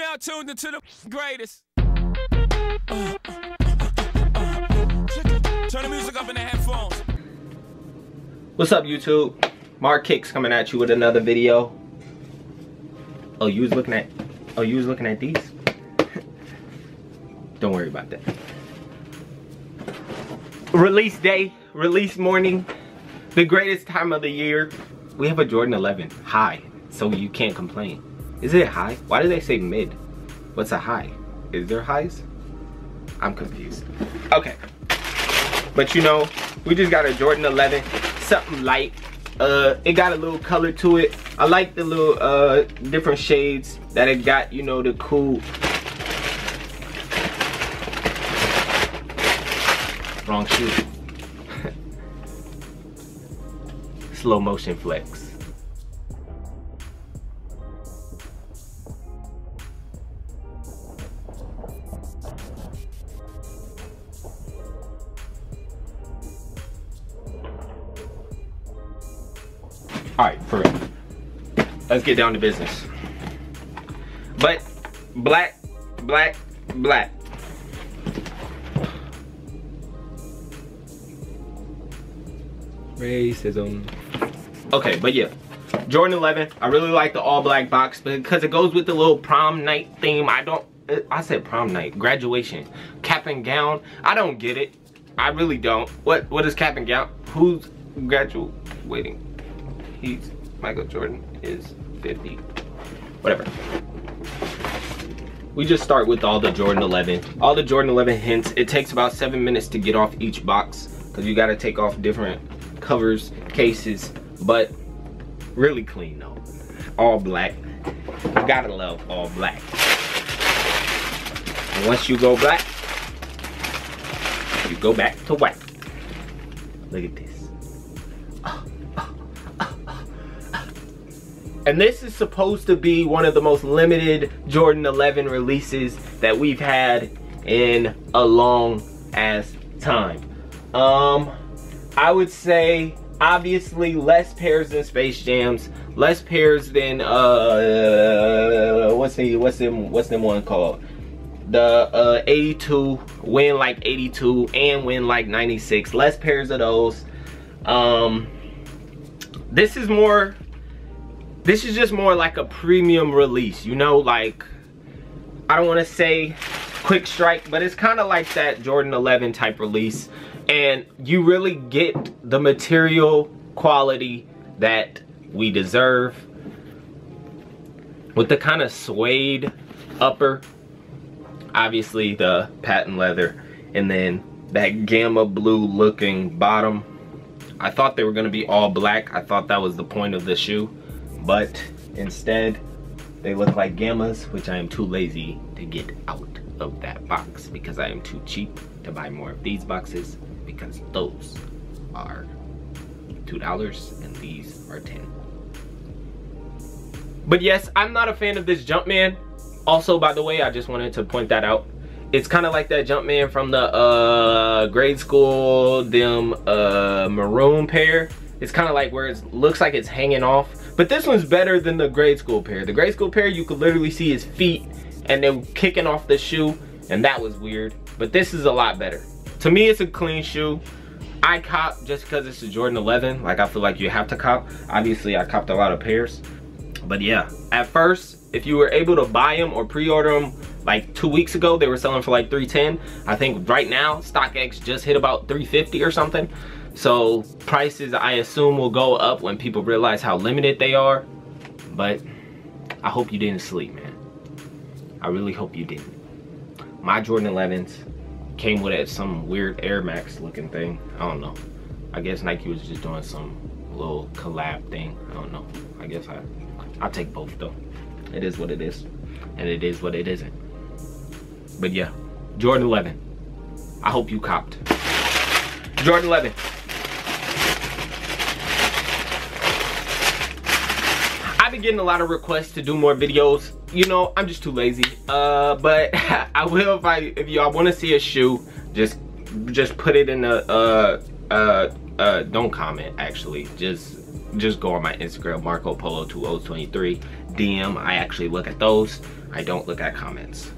now tuned into the greatest. Turn the music up in the headphones. What's up, YouTube? Mark Kicks coming at you with another video. Oh, you was looking at these? Don't worry about that. Release day, release morning, the greatest time of the year. We have a Jordan 11 high, so you can't complain. Is it high? Why do they say mid? What's a high? Is there highs? I'm confused. Okay. But you know, we just got a Jordan 11, something light. It got a little color to it. I like the little different shades that it got, you know, the cool. Wrong shoe. Slow motion flex. Alright, for real. Let's get down to business. But black. Racism. Okay, but yeah, Jordan 11. I really like the all black box because it goes with the little prom night theme. I said prom night, graduation, cap and gown. I don't get it. I really don't. What is cap and gown? Who's graduating? Michael Jordan is 50. Whatever. We just start with all the Jordan 11. All the Jordan 11 hints. It takes about 7 minutes to get off each box because you got to take off different covers, cases, but really clean though. All black. You gotta love all black. And once you go black, you go back to white. Look at this. And this is supposed to be one of the most limited Jordan 11 releases that we've had in a long ass time. I would say obviously less pairs than Space Jams, less pairs than what's them one called? The 82, win like 82 and win like 96. Less pairs of those. This is just more like a premium release, you know, like, I don't want to say quick strike, but it's kind of like that Jordan 11 type release, and you really get the material quality that we deserve with the kind of suede upper, obviously the patent leather, and then that gamma blue looking bottom. I thought they were going to be all black. I thought that was the point of the shoe, but instead they look like gammas, which I am too lazy to get out of that box because I am too cheap to buy more of these boxes, because those are $2 and these are $10. But yes, I'm not a fan of this Jumpman. Also, by the way, I just wanted to point that out. It's kind of like that Jumpman from the grade school, them maroon pair. It's kind of like where it looks like it's hanging off. But this one's better than the grade school pair. The grade school pair, you could literally see his feet and then kicking off the shoe, and that was weird. But this is a lot better. To me, it's a clean shoe. I cop just because it's a Jordan 11. Like, I feel like you have to cop. Obviously, I copped a lot of pairs. But yeah, at first, if you were able to buy them or pre-order them like 2 weeks ago, they were selling for like $310. I think right now, StockX just hit about $350 or something. So prices, I assume, will go up when people realize how limited they are. But I hope you didn't sleep, man. I really hope you didn't. My Jordan 11s came with some weird Air Max looking thing. I don't know. I guess Nike was just doing some little collab thing. I don't know. I guess I'll take both though. It is what it is. And it is what it isn't. But yeah, Jordan 11. I hope you copped. Jordan 11. I've been getting a lot of requests to do more videos. You know, I'm just too lazy. But I will if y'all want to see a shoe, just put it in the don't comment actually. Just go on my Instagram, Marco Polo 2023 DM. I actually look at those. I don't look at comments.